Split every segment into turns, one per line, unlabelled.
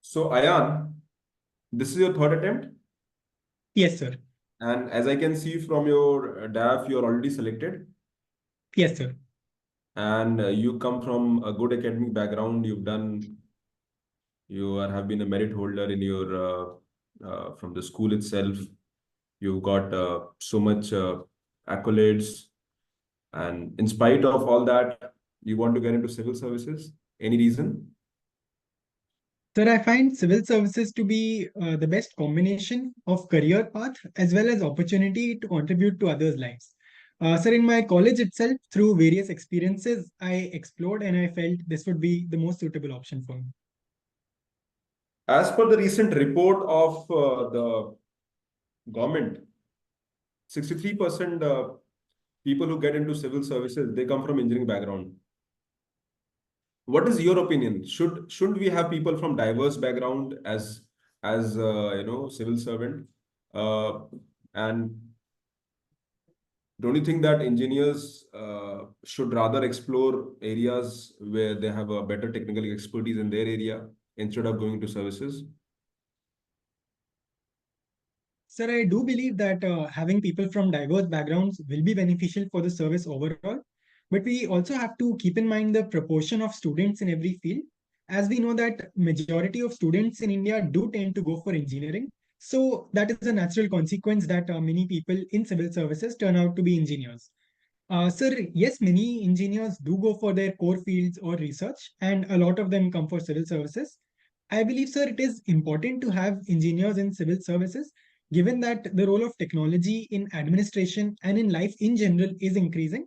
So, Ayan, this is your third attempt,
Yes, sir.
and as I can see from your DAF, you're already selected,
Yes, sir.
and you come from a good academic background. Have been a merit holder in your from the school itself. You've got so much accolades, and in spite of all that, you want to get into civil services. Any reason?
Sir, I find civil services to be the best combination of career path as well as opportunity to contribute to others' lives. Sir, in my college itself, through various experiences, I explored and I felt this would be the most suitable option for me.
As per the recent report of the government, 63% people who get into civil services, they come from engineering background. What is your opinion? Shouldn't we have people from diverse background as civil servant? Uh, and don't you think that engineers should rather explore areas where they have a better technical expertise in their area instead of going to services?
Sir, I do believe that having people from diverse backgrounds will be beneficial for the service overall. But we also have to keep in mind the proportion of students in every field. As we know that majority of students in India do tend to go for engineering. So that is a natural consequence that many people in civil services turn out to be engineers. Sir, yes, many engineers do go for their core fields or research, and a lot of them come for civil services. I believe, sir, it is important to have engineers in civil services, given that the role of technology in administration and in life in general is increasing.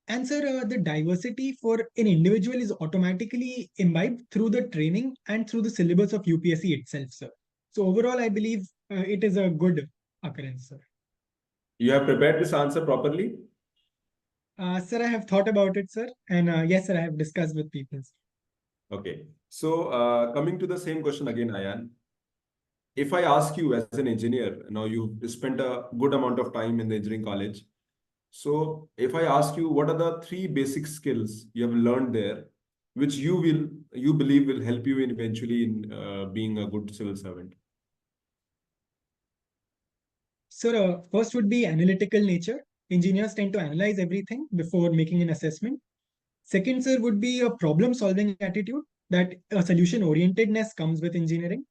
And, sir, the diversity for an individual is automatically imbibed through the training and through the syllabus of UPSC itself, sir. So, overall, I believe it is a good occurrence, sir.
You have prepared this answer properly?
Sir, I have thought about it, sir. And yes, sir, I have discussed with people.
Okay. So coming to the same question again, Ayan. If I ask you as an engineer, now you've spent a good amount of time in the engineering college. So if I ask you, what are the three basic skills you have learned there, which you believe will help you in eventually in being a good civil servant?
Sir, first would be analytical nature. Engineers tend to analyze everything before making an assessment. Second, sir, would be a problem solving attitude that a solution orientedness comes with engineering.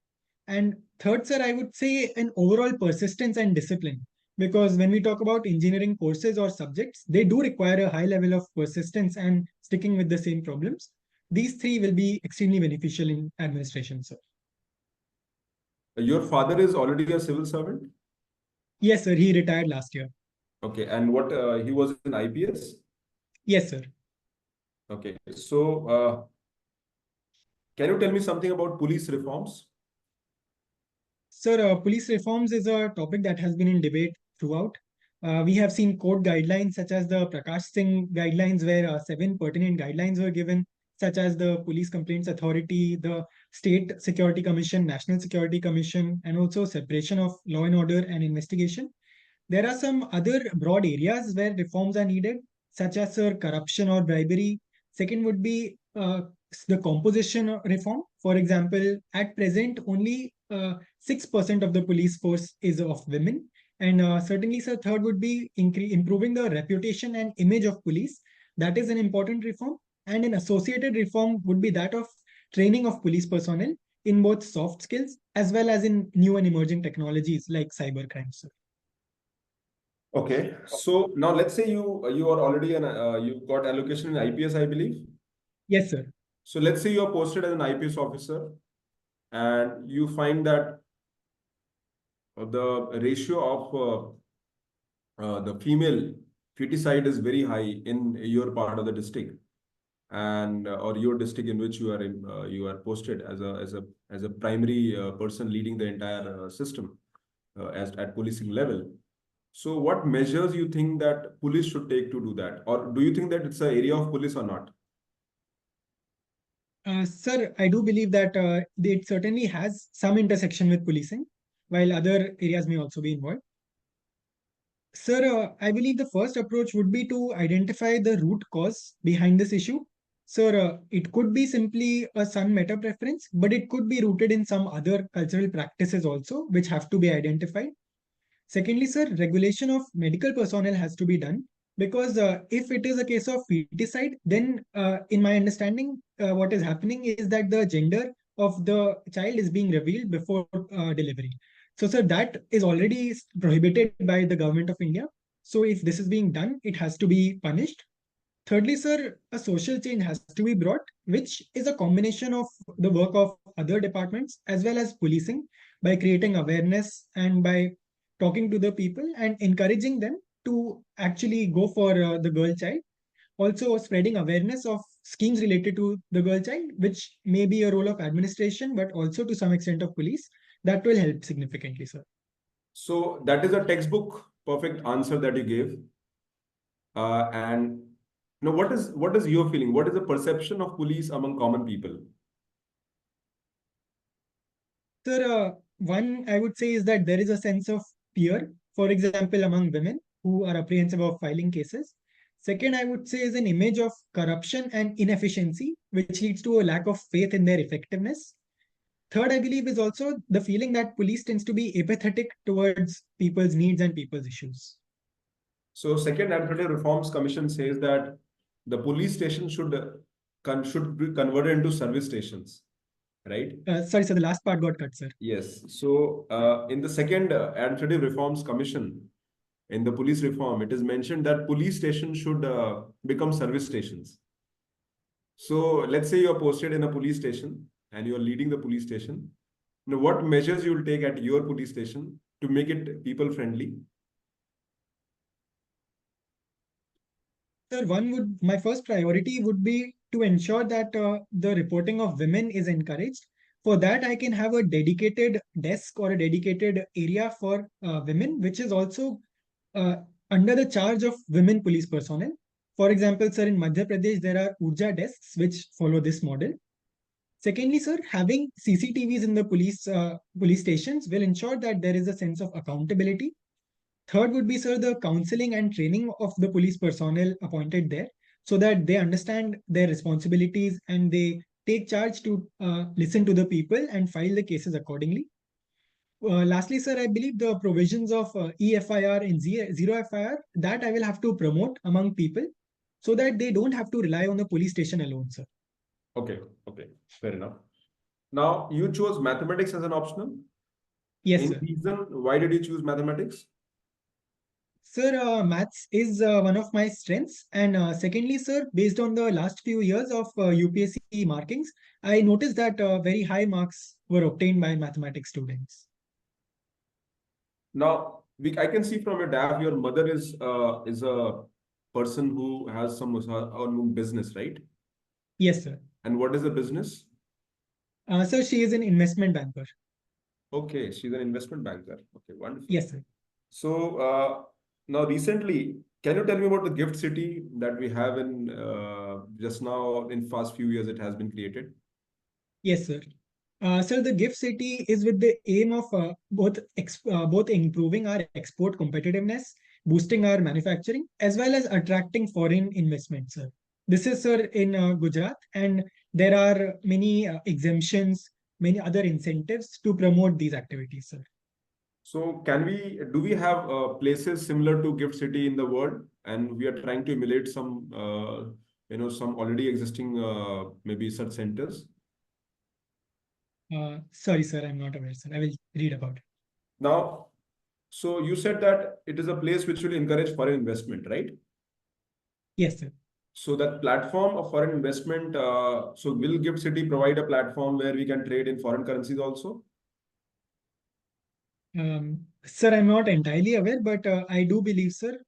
And third, sir, I would say an overall persistence and discipline. Because when we talk about engineering courses or subjects, they do require a high level of persistence and sticking with the same problems. These three will be extremely beneficial in administration, sir.
Your father is already a civil servant?
Yes, sir, he retired last year.
Okay. And what he was in IPS?
Yes, sir.
Okay. So can you tell me something about police reforms?
Sir, police reforms is a topic that has been in debate throughout. We have seen court guidelines such as the Prakash Singh guidelines, where seven pertinent guidelines were given, such as the Police Complaints Authority, the State Security Commission, National Security Commission, and also separation of law and order and investigation. There are some other broad areas where reforms are needed, such as corruption or bribery. Second would be the composition reform. For example, at present, only 6% of the police force is of women. And certainly, sir, third would be improving the reputation and image of police. That is an important reform. And an associated reform would be that of training of police personnel in both soft skills as well as in new and emerging technologies like cyber crime, sir.
Okay. So now let's say you are already you got allocation in IPS, I believe.
Yes, sir.
So let's say you are posted as an IPS officer and you find that the ratio of the female feticide is very high in your part of the district and or your district in which you are posted as a primary person leading the entire system as at policing level. So what measures you think that police should take to do that, or do you think that it's an area of police or not?
Sir, I do believe that it certainly has some intersection with policing, while other areas may also be involved. Sir, I believe the first approach would be to identify the root cause behind this issue. Sir, it could be simply a son meta preference, but it could be rooted in some other cultural practices also, which have to be identified. Secondly, sir, regulation of medical personnel has to be done because if it is a case of feticide, then in my understanding, what is happening is that the gender of the child is being revealed before delivery. So, sir, that is already prohibited by the government of India. So, if this is being done, it has to be punished. Thirdly, sir, a social change has to be brought, which is a combination of the work of other departments as well as policing by creating awareness and by talking to the people and encouraging them to actually go for the girl child. Also, spreading awareness of schemes related to the girl child, which may be a role of administration, but also to some extent of police. That will help significantly, sir.
So that is a textbook perfect answer that you gave. And now, what is your feeling? What is the perception of police among common people?
Sir, one I would say is that there is a sense of fear, for example, among women who are apprehensive of filing cases. Second, I would say is an image of corruption and inefficiency, which leads to a lack of faith in their effectiveness. Third, I believe, is also the feeling that police tends to be apathetic towards people's needs and people's issues.
So, Second Administrative Reforms Commission says that the police station should be converted into service stations, right?
Sorry, sir, the last part got cut, sir.
Yes. So, in the Second Administrative Reforms Commission, in the police reform, it is mentioned that police stations should become service stations. So, let's say you are posted in a police station and you are leading the police station. Now, what measures you will take at your police station to make it people friendly?
Sir, my first priority would be to ensure that the reporting of women is encouraged. For that, I can have a dedicated desk or a dedicated area for women, which is also uh, under the charge of women police personnel. For example, sir, in Madhya Pradesh, there are Urja desks which follow this model. Secondly, sir, having CCTVs in the police stations will ensure that there is a sense of accountability. Third would be, sir, the counseling and training of the police personnel appointed there so that they understand their responsibilities and they take charge to listen to the people and file the cases accordingly. Lastly, sir, I believe the provisions of EFIR and zero FIR that I will have to promote among people so that they don't have to rely on the police station alone, sir.
Okay, fair enough. Now, you chose mathematics as an optional.
Yes,
Any
sir.
reason why did you choose mathematics?
Sir, maths is one of my strengths. And secondly, sir, based on the last few years of UPSC markings, I noticed that very high marks were obtained by mathematics students.
Now, I can see from your DAF, your mother is a person who has some her own business, right?
Yes, sir.
And what is the business?
Sir, she is an investment banker.
Okay, she's an investment banker. Okay, wonderful.
Yes, sir.
So now recently, can you tell me about the gift city that we have in just now in past few years it has been created?
Yes, sir. Sir, the gift city is with the aim of both improving our export competitiveness, boosting our manufacturing, as well as attracting foreign investments, sir. This is, sir, in Gujarat, and there are many exemptions, many other incentives to promote these activities, sir.
So do we have places similar to Gift City in the world, and we are trying to emulate some some already existing maybe such centers?
Sorry, sir, I'm not aware, sir. I will read about it.
Now, so you said that it is a place which will encourage foreign investment, right?
Yes, sir.
So that platform of foreign investment, so will Gift City provide a platform where we can trade in foreign currencies also?
Sir, I'm not entirely aware, but I do believe, sir,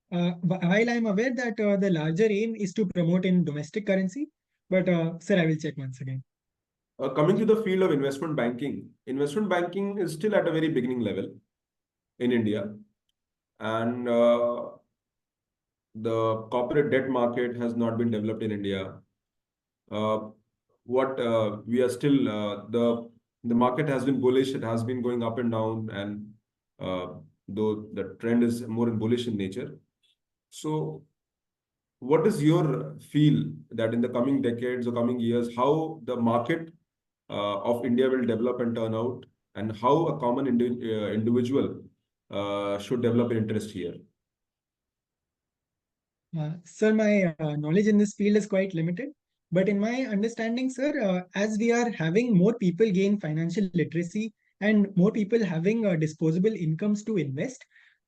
while I'm aware that the larger aim is to promote in domestic currency, but sir, I will check once again.
Coming to the field of investment banking is still at a very beginning level in India. And the corporate debt market has not been developed in India. We are still the market has been bullish. It has been going up and down, and though the trend is more in bullish in nature. So, what is your feel that in the coming decades or coming years, how the market of India will develop and turn out, and how a common individual should develop an interest here?
Sir, my knowledge in this field is quite limited. But in my understanding, sir, as we are having more people gain financial literacy and more people having disposable incomes to invest,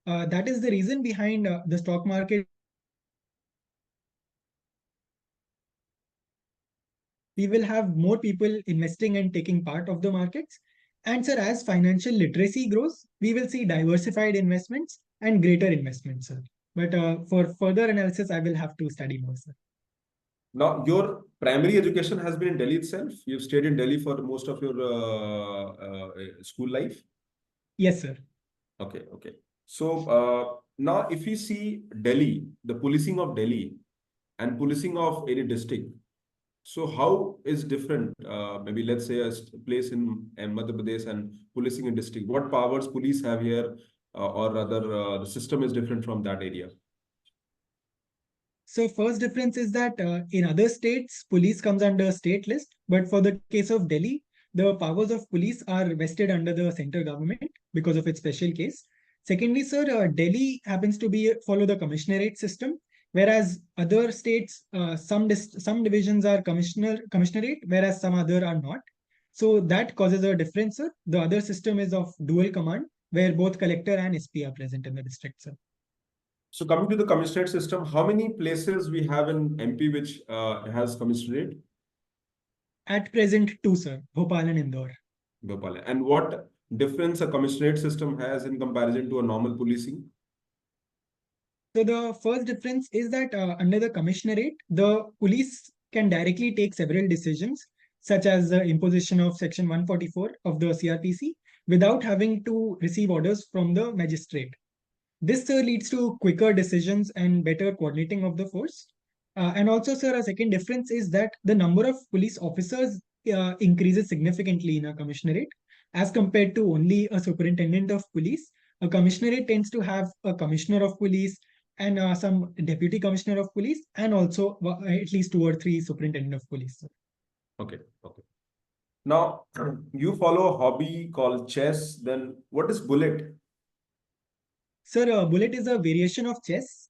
that is the reason behind the stock market. We will have more people investing and taking part of the markets. And sir, as financial literacy grows, we will see diversified investments and greater investments, sir. But for further analysis, I will have to study more, sir.
Now, your primary education has been in Delhi itself. You've stayed in Delhi for most of your school life.
Yes, sir.
Okay, okay. So now, if we see Delhi, the policing of Delhi and policing of any district, so how is different? Maybe let's say a place in Madhya Pradesh and policing in district. What powers police have here, or rather, the system is different from that area?
So first difference is that in other states, police comes under state list. But for the case of Delhi, the powers of police are vested under the central government because of its special case. Secondly, sir, Delhi happens to be follow the commissionerate system, whereas other states, some divisions are commissionerate, whereas some other are not. So that causes a difference, sir. The other system is of dual command, where both collector and SP are present in the district, sir.
So coming to the commissionerate system, how many places we have in MP which has commissionerate?
At present, two, sir, Bhopal and Indore.
Bhopal. And what difference a commissionerate system has in comparison to a normal policing?
So the first difference is that under the commissionerate, the police can directly take several decisions, such as the imposition of Section 144 of the CRPC, without having to receive orders from the magistrate. This leads to quicker decisions and better coordinating of the force. And also, sir, a second difference is that the number of police officers increases significantly in a commissionerate as compared to only a superintendent of police. A commissionerate tends to have a commissioner of police and some deputy commissioner of police, and also at least 2 or 3 superintendent of police, sir.
Okay, okay. Now, you follow a hobby called chess. Then what is bullet?
Sir, bullet is a variation of chess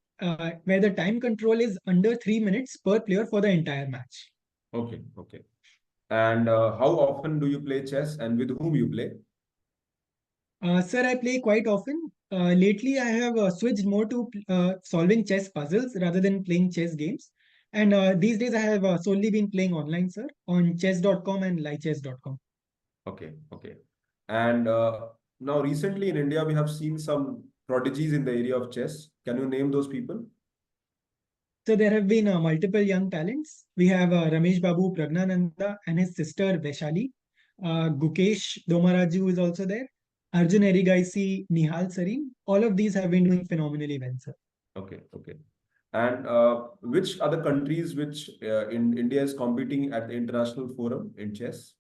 where the time control is under 3 minutes per player for the entire match.
Okay, okay. And how often do you play chess, and with whom you play?
Sir, I play quite often. Lately, I have switched more to solving chess puzzles rather than playing chess games. And these days, I have solely been playing online, sir, on chess.com and likechess.com.
Okay, okay. And now recently in India, we have seen some prodigies in the area of chess. Can you name those people?
So there have been multiple young talents. We have Ramesh Babu Pragnananda and his sister Vaishali. Gukesh Domaraju is also there. Arjun Erigaisi, Nihal Sareen. All of these have been doing phenomenally well, sir.
Okay, okay. And which other countries which in India is competing at the international forum in chess?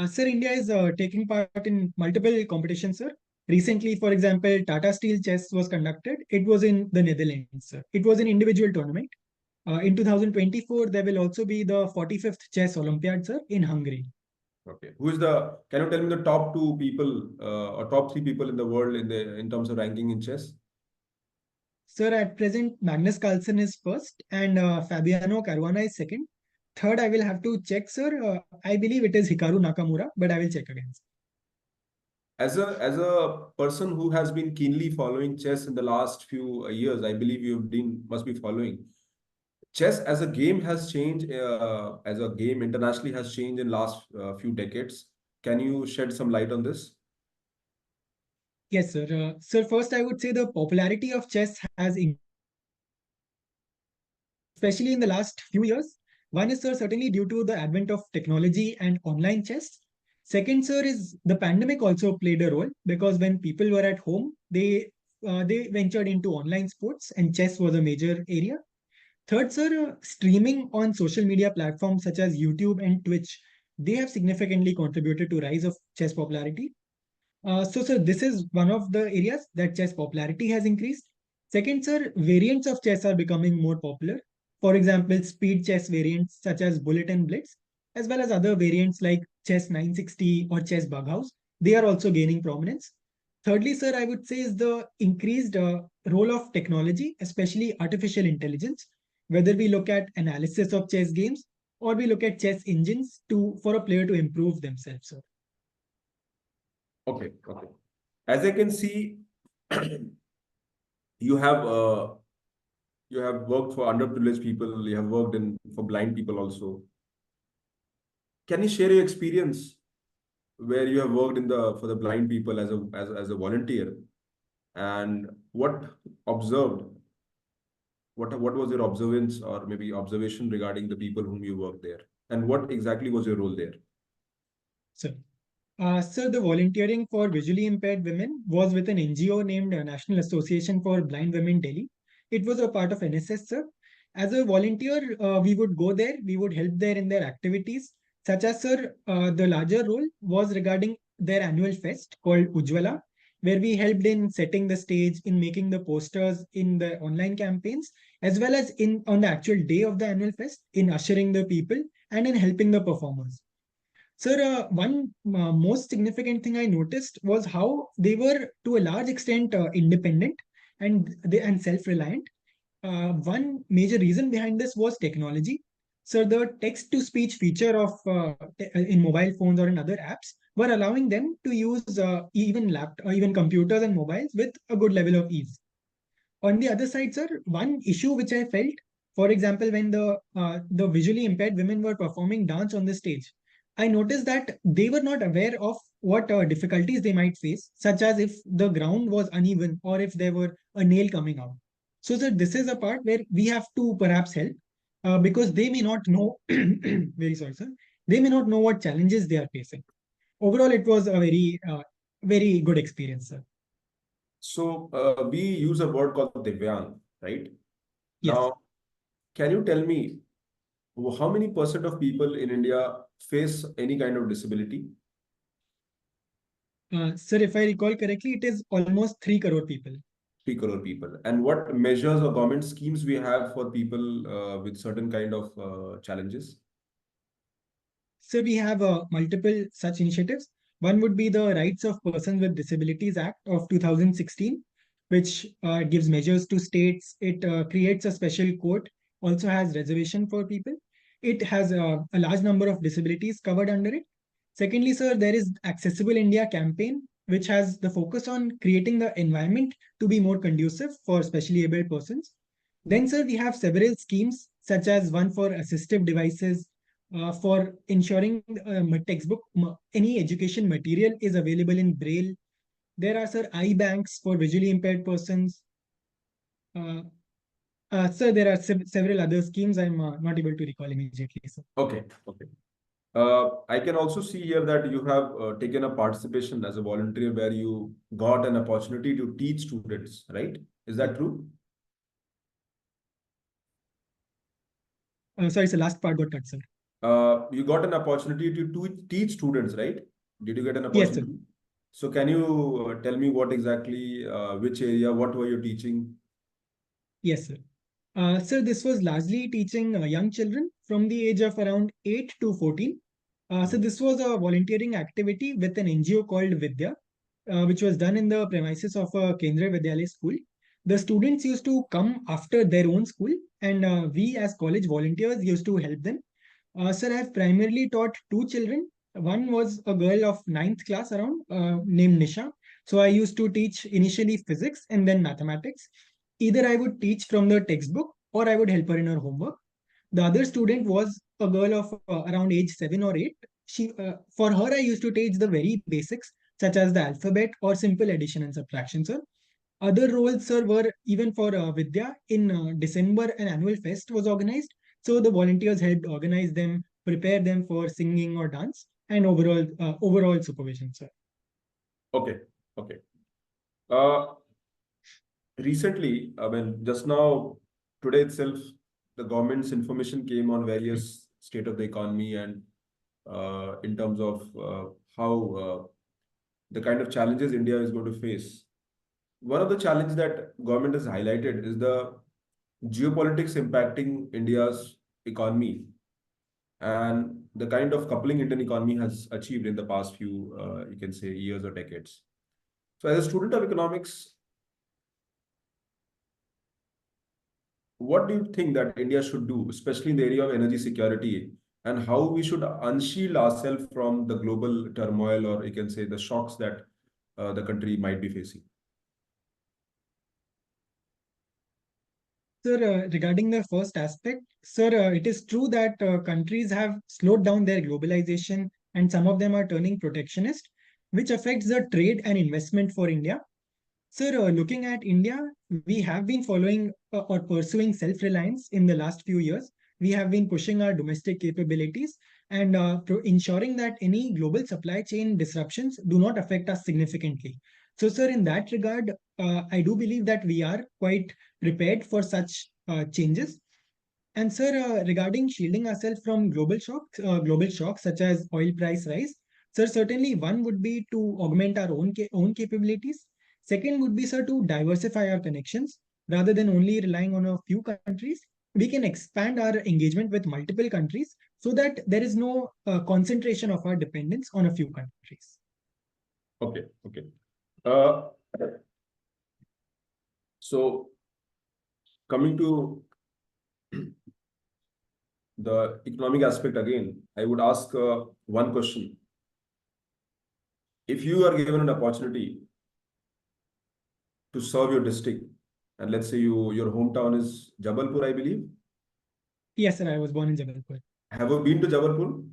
Sir, India is taking part in multiple competitions, sir. Recently, for example, Tata Steel Chess was conducted. It was in the Netherlands, sir. It was an individual tournament. In 2024, there will also be the 45th Chess Olympiad, sir, in Hungary.
Okay. Can you tell me the top 2 people or top 3 people in the world in terms of ranking in chess?
Sir, at present, Magnus Carlsen is first and Fabiano Caruana is second. Third, I will have to check, sir. I believe it is Hikaru Nakamura, but I will check again.
As a person who has been keenly following chess in the last few years, I believe must be following. Chess as a game has changed, as a game internationally has changed in last few decades. Can you shed some light on this?
Yes, sir. Sir, first, I would say the popularity of chess has increased, especially in the last few years. One is, sir, certainly due to the advent of technology and online chess. Second, sir, is the pandemic also played a role because when people were at home, they ventured into online sports and chess was a major area. Third, sir, streaming on social media platforms such as YouTube and Twitch, they have significantly contributed to rise of chess popularity. So, sir, this is one of the areas that chess popularity has increased. Second, sir, variants of chess are becoming more popular. For example, speed chess variants such as Bullet and Blitz, as well as other variants like Chess 960 or Chess Bughouse. They are also gaining prominence. Thirdly, sir, I would say is the increased role of technology, especially artificial intelligence, whether we look at analysis of chess games or we look at chess engines for a player to improve themselves, sir.
Okay, okay. As I can see, you have worked for underprivileged people. You have worked for blind people also. Can you share your experience where you have worked for the blind people as a volunteer, and what observed? What was your observance or maybe observation regarding the people whom you worked there, and what exactly was your role there?
So, sir, the volunteering for visually impaired women was with an NGO named National Association for Blind Women Delhi. It was a part of NSS, sir. As a volunteer, we would go there, we would help there in their activities, such as, sir, the larger role was regarding their annual fest called Ujwala, where we helped in setting the stage, in making the posters, in the online campaigns, as well as on the actual day of the annual fest, in ushering the people and in helping the performers. Sir, one most significant thing I noticed was how they were to a large extent independent and self-reliant. One major reason behind this was technology. So the text-to-speech feature of in mobile phones or in other apps were allowing them to use even laptop, even computers and mobiles with a good level of ease. On the other side, sir, one issue which I felt, for example, when the visually impaired women were performing dance on the stage, I noticed that they were not aware of what difficulties they might face, such as if the ground was uneven or if there were a nail coming out. So, sir, this is a part where we have to perhaps help because they may not know. Very sorry, sir. They may not know what challenges they are facing. Overall, it was a very good experience, sir.
So we use a word called Divyang, right?
Yes.
Now, can you tell me how many percent of people in India face any kind of disability?
Sir, if I recall correctly, it is almost 3 crore people.
3 crore people. And what measures or government schemes we have for people with certain kind of challenges?
So we have multiple such initiatives. One would be the Rights of Persons with Disabilities Act of 2016, which gives measures to states. It creates a special court, also has reservation for people. It has a large number of disabilities covered under it. Secondly, sir, there is Accessible India campaign, which has the focus on creating the environment to be more conducive for specially able persons. Then, sir, we have several schemes, such as one for assistive devices, for ensuring textbook, any education material is available in Braille. There are, sir, eye banks for visually impaired persons. Uh, Sir, there are several other schemes I'm not able to recall immediately, sir.
Okay, okay. I can also see here that you have taken a participation as a volunteer where you got an opportunity to teach students, right? Is that true?
Sorry, sir, last part got cut, sir.
You got an opportunity to teach students, right? Did you get an
Yes, sir.
opportunity? So can you tell me what exactly, which area, what were you teaching?
Yes, sir. Sir, this was largely teaching young children from the age of around 8 to 14. So this was a volunteering activity with an NGO called Vidya, which was done in the premises of a Kendriya Vidyalaya school. The students used to come after their own school, and we as college volunteers used to help them. Sir, I have primarily taught two children. One was a girl of ninth class around, named Nisha. So I used to teach initially physics and then mathematics. Either I would teach from the textbook or I would help her in her homework. The other student was a girl of around age 7 or 8. For her, I used to teach the very basics, such as the alphabet or simple addition and subtraction, sir. Other roles, sir, were even for Vidya. In December, an annual fest was organized. So the volunteers helped organize them, prepare them for singing or dance, and overall supervision, sir.
Okay, okay. Uh, Recently, I mean, just now, today itself, the government's information came on various state of the economy and in terms of how the kind of challenges India is going to face. One of the challenges that government has highlighted is the geopolitics impacting India's economy and the kind of coupling Indian economy has achieved in the past few, you can say, years or decades. So, as a student of economics, what do you think that India should do, especially in the area of energy security, and how we should unshield ourselves from the global turmoil, or you can say the shocks that the country might be facing?
Sir, regarding the first aspect, sir, it is true that countries have slowed down their globalization and some of them are turning protectionist, which affects the trade and investment for India. Sir, looking at India, we have been following or pursuing self-reliance in the last few years. We have been pushing our domestic capabilities and ensuring that any global supply chain disruptions do not affect us significantly. So, sir, in that regard, I do believe that we are quite prepared for such changes. And sir, regarding shielding ourselves from global shocks such as oil price rise, sir, certainly one would be to augment our own capabilities. Second would be, sir, to diversify our connections rather than only relying on a few countries. We can expand our engagement with multiple countries so that there is no concentration of our dependence on a few countries.
Okay, okay. Uh, so coming to the economic aspect again, I would ask one question. If you are given an opportunity to serve your district, and let's say your hometown is Jabalpur, I believe.
Yes, sir, I was born in Jabalpur.
Have you been to Jabalpur?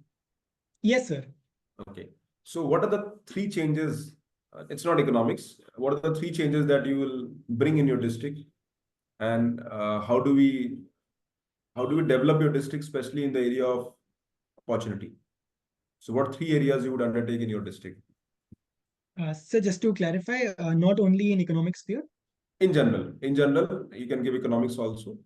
Yes, sir.
Okay. So what are the three changes? It's not economics. What are the three changes that you will bring in your district? And how do we develop your district, especially in the area of opportunity? So what three areas you would undertake in your district?
So just to clarify, not only in economic sphere.
In general, you can give economics also.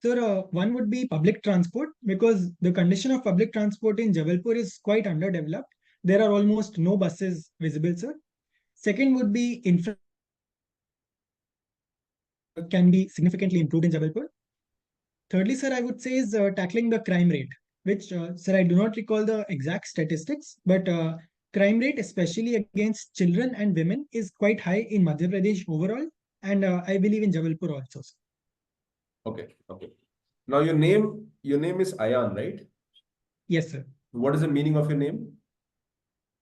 Sir, one would be public transport because the condition of public transport in Jabalpur is quite underdeveloped. There are almost no buses visible, sir. Second would be infra can be significantly improved in Jabalpur. Thirdly, sir, I would say is tackling the crime rate, which, sir, I do not recall the exact statistics, but crime rate, especially against children and women, is quite high in Madhya Pradesh overall, and I believe in Jabalpur also, sir.
Okay, okay. Now your name is Ayan, right?
Yes, sir.
What is the meaning of your name?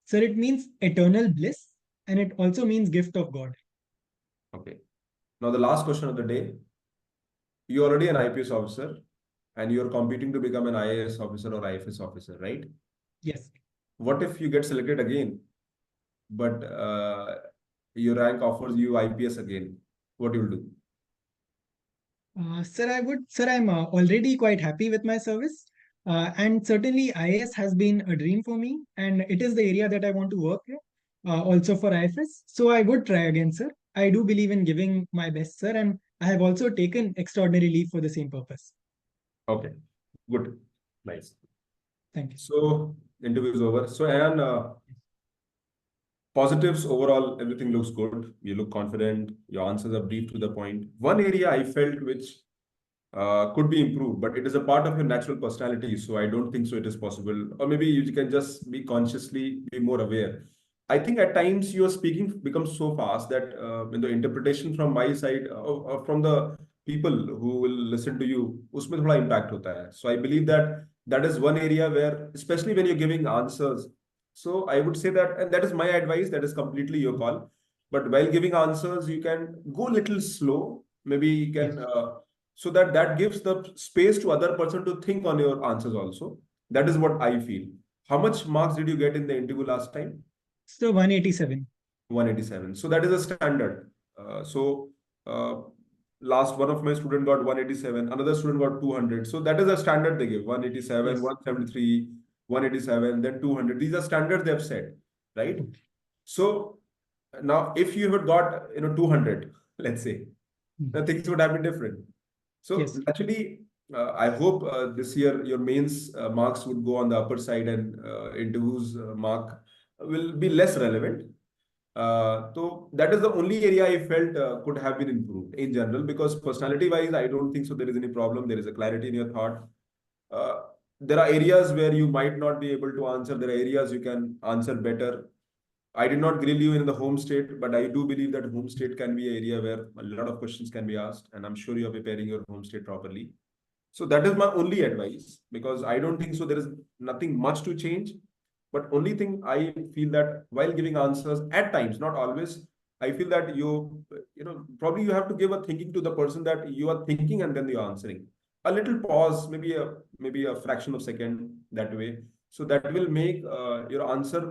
Sir, it means eternal bliss, and it also means gift of God.
Okay. Now the last question of the day. You're already an IPS officer and you're competing to become an IAS officer or IFS officer, right?
Yes.
What if you get selected again, but your rank offers you IPS again? What you'll do?
Sir, I'm already quite happy with my service. And certainly IAS has been a dream for me, and it is the area that I want to work in, also for IFS. So I would try again, sir. I do believe in giving my best, sir, and I have also taken extraordinary leave for the same purpose.
Okay, good, nice.
Thank you.
So interview is over. So Ayan, positives overall, everything looks good. You look confident. Your answers are brief to the point. One area I felt which could be improved, but it is a part of your natural personality. So I don't think so it is possible. Or maybe you can just be consciously be more aware. I think at times your speaking becomes so fast that in the interpretation from my side or from the people who will listen to you, उसमें थोड़ा impact होता है. So I believe that that is one area where, especially when you're giving answers. So I would say that, and that is my advice. That is completely your call. But while giving answers, you can go a little slow. Maybe you can.
Yes.
So that gives the space to other person to think on your answers also. That is what I feel. How much marks did you get in the interview last time?
So 187.
187. So that is a standard. So last one of my student got 187, another student got 200. So that is a standard they give: 187,
Yes.
173, 187, then 200. These are standards they have set, right?
Okay.
So now if you had got 200, let's say, then things would have been different. So
Yes.
actually, I hope this year your mains marks would go on the upper side and interviews mark will be less relevant. So that is the only area I felt could have been improved in general, because personality wise, I don't think so there is any problem. There is a clarity in your thought. Uh, there are areas where you might not be able to answer. There are areas you can answer better. I did not grill you in the home state, but I do believe that home state can be an area where a lot of questions can be asked, and I'm sure you are preparing your home state properly. So that is my only advice, because I don't think so there is nothing much to change. But only thing I feel that while giving answers at times, not always, I feel that probably you have to give a thinking to the person that you are thinking and then you're answering. A little pause, maybe a fraction of second that way. So that will make your answer,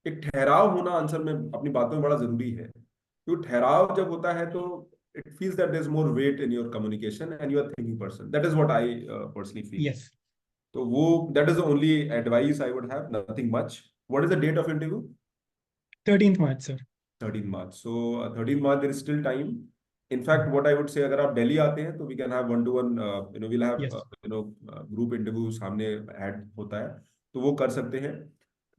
एक ठहराव होना answer में अपनी बातों में बड़ा जरूरी है, तो ठहराव जब होता है तो it feels that there's more weight in your communication and you are thinking person. That is what I personally feel.
Yes.
So that is the only advice I would have, nothing much. What is the date of interview?
13th March, sir.
13th March. So 13th March, there is still time. In fact, what I would say, अगर आप दिल्ली आते हैं तो we can have one-to-one, we'll have
Yes.
group interview सामने add होता है, तो वो कर सकते हैं.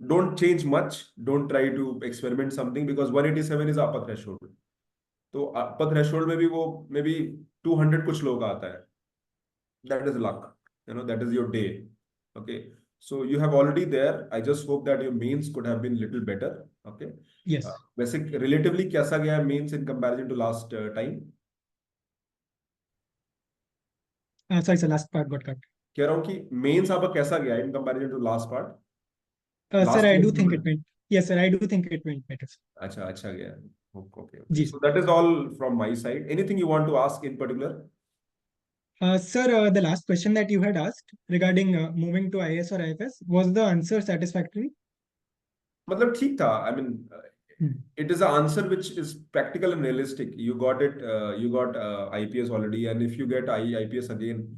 Don't change much. Don't try to experiment something, because 187 is upper threshold. तो upper threshold में भी वो maybe 200 कुछ लोग आता है. That is luck. That is your day. Okay. So you have already there. I just hope that your mains could have been little better. Okay.
Yes.
वैसे relatively कैसा गया mains in comparison to last time?
Sorry, sir, last part got cut.
कह रहा हूँ कि mains आपका कैसा गया in comparison to last part?
Sir,
Last
I
year
do think
में?
it went. Yes, sir, I do think it went better, sir.
अच्छा गया. Okay.
Ji,
So that is all from my side. Anything you want to ask in particular?
Sir, the last question that you had asked regarding moving to IAS or IFS, was the answer satisfactory?
मतलब ठीक था. I mean, it is an answer which is practical and realistic. You got it. You got IPS already, and if you get IPS again,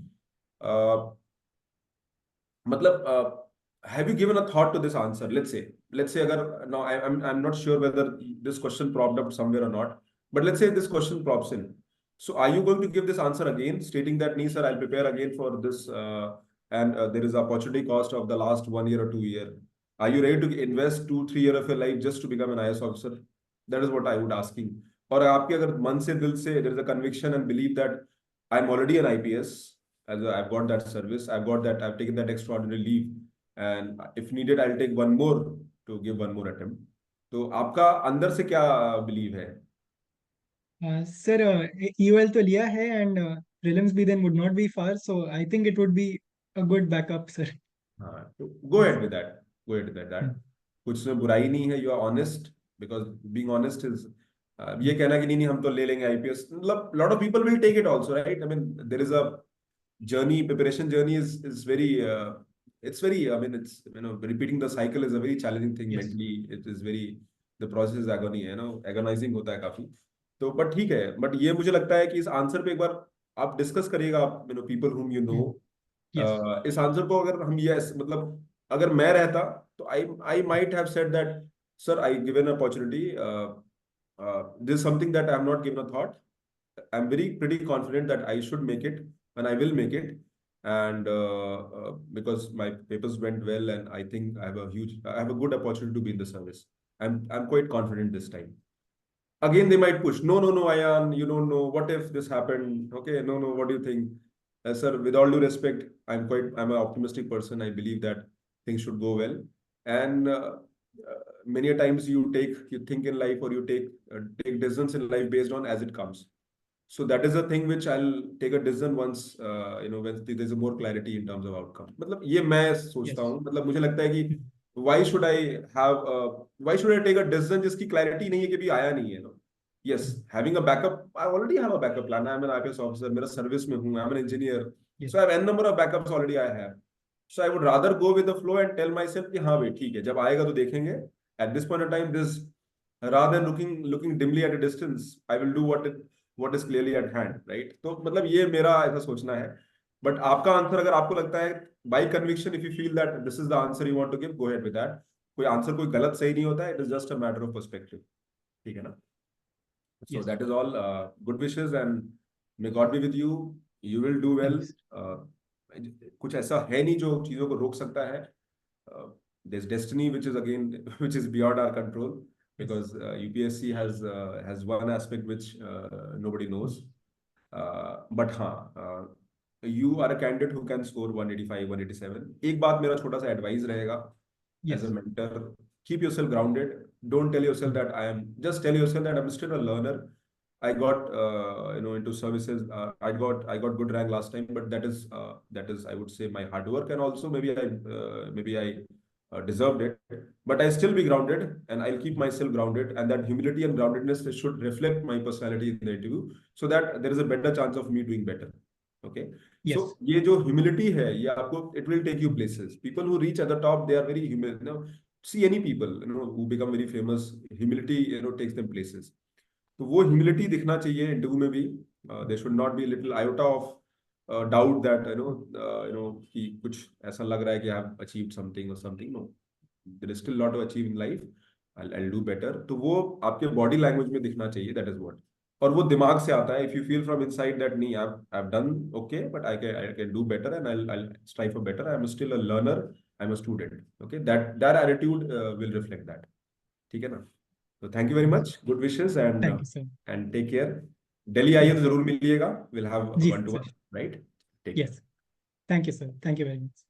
मतलब have you given a thought to this answer? Let's say अगर now I'm not sure whether this question propped up somewhere or not, but let's say this question props in. So are you going to give this answer again, stating that, nee, sir, I'll prepare again for this, and there is opportunity cost of the last 1 year or 2 year. Are you ready to invest 2-3 years of your life just to become an IAS officer? That is what I would asking. और आपके अगर मन से दिल से there is a conviction and belief that I'm already an IPS, I've got that service, I've taken that extraordinary leave, and if needed, I'll take one more to give one more attempt. तो आपका अंदर से क्या belief है?
Sir, EOL तो लिया है, and prelims भी then would not be far, so I think it would be a good backup, sir.
हाँ, तो go ahead with that. कुछ उसमें बुराई नहीं है. You are honest, because being honest is ये कहना कि नहीं हम तो ले लेंगे IPS. मतलब lot of people will take it also, right? I mean, there is a preparation journey is very it's very, I mean, it's repeating the cycle is a very challenging thing.
Yes.
Mentally it is very, the process is agony, agonizing होता है काफी. तो but ठीक है, but ये मुझे लगता है कि इस आंसर पे एक बार आप डिस्कस करिएगा, आप people whom you know.
Yes.
इस आंसर को अगर हम यस मतलब अगर मैं रहता तो I might have said that sir I given opportunity, this something that I have not given a thought. I am very pretty confident that I should make it and I will make it, and because my papers went well, and I think I have a good opportunity to be in the service. I'm quite confident this time. Again, they might push, no, Ayan, you don't know, what if this happened? Okay, no, what do you think? Sir, with all due respect, I'm an optimistic person. I believe that things should go well, and many a times you think in life, or you take decisions in life based on as it comes. So that is a thing which I'll take a decision once, when there's a more clarity in terms of outcome. मतलब ये मैं सोचता हूँ, मतलब मुझे लगता है कि why should I take a decision जिसकी clarity नहीं है, कि भी आया नहीं है, Yes, having a backup, I already have a backup plan. I'm an IPS officer, मेरा service में हूँ, I'm an engineer, so I have n number of backups already I have. So I would rather go with the flow and tell myself कि हाँ भाई ठीक है, जब आएगा तो देखेंगे. At this point in time, rather than looking dimly at a distance, I will do what is clearly at hand, right? तो मतलब ये मेरा ऐसा सोचना है. बट आपका आंसर अगर आपको लगता है by conviction, if you feel that this is the answer you want to give, go ahead with that. कोई आंसर कोई गलत सही नहीं होता है, it is just a matter of perspective. ठीक है ना? So that is all. Good wishes, and may God be with you. You will do well. कुछ ऐसा है नहीं जो चीजों को रोक सकता है. There's destiny which is beyond our control. because UPSC has one aspect which nobody knows. But हाँ, you are a candidate who can score 185, 187. एक बात मेरा छोटा सा advice रहेगा as a
Yes.
mentor, keep yourself grounded. Don't tell yourself that just tell yourself that I'm still a learner. I got into services. I got good rank last time, but that is I would say my hard work, and also maybe I deserved it. But I still be grounded, and I'll keep myself grounded, and that humility and groundedness should reflect my personality in the interview, so that there is a better chance of me doing better. Okay.
Yes.
So ये जो humility है, ये आपको it will take you places. People who reach at the top, they are very humble. See any people who become very famous, humility takes them places. तो वो humility दिखना चाहिए interview में भी. There should not be a little iota of doubt that कि कुछ ऐसा लग रहा है कि I have achieved something or something. No, there is still a lot to achieve in life. I'll do better. तो वो आपके body language में दिखना चाहिए. That is what. और वो दिमाग से आता है. If you feel from inside that नहीं, I've done okay, but I can do better, and I'll strive for better. I'm still a learner. I'm a student. Okay, that attitude will reflect that. ठीक है ना? So thank you very much. Good wishes
Thank you, sir.
and take care. Delhi आइए तो जरूर मिलिएगा. We'll have
ji,
one to one,
sir.
right? Take care.
Yes. Thank you, sir. Thank you very much.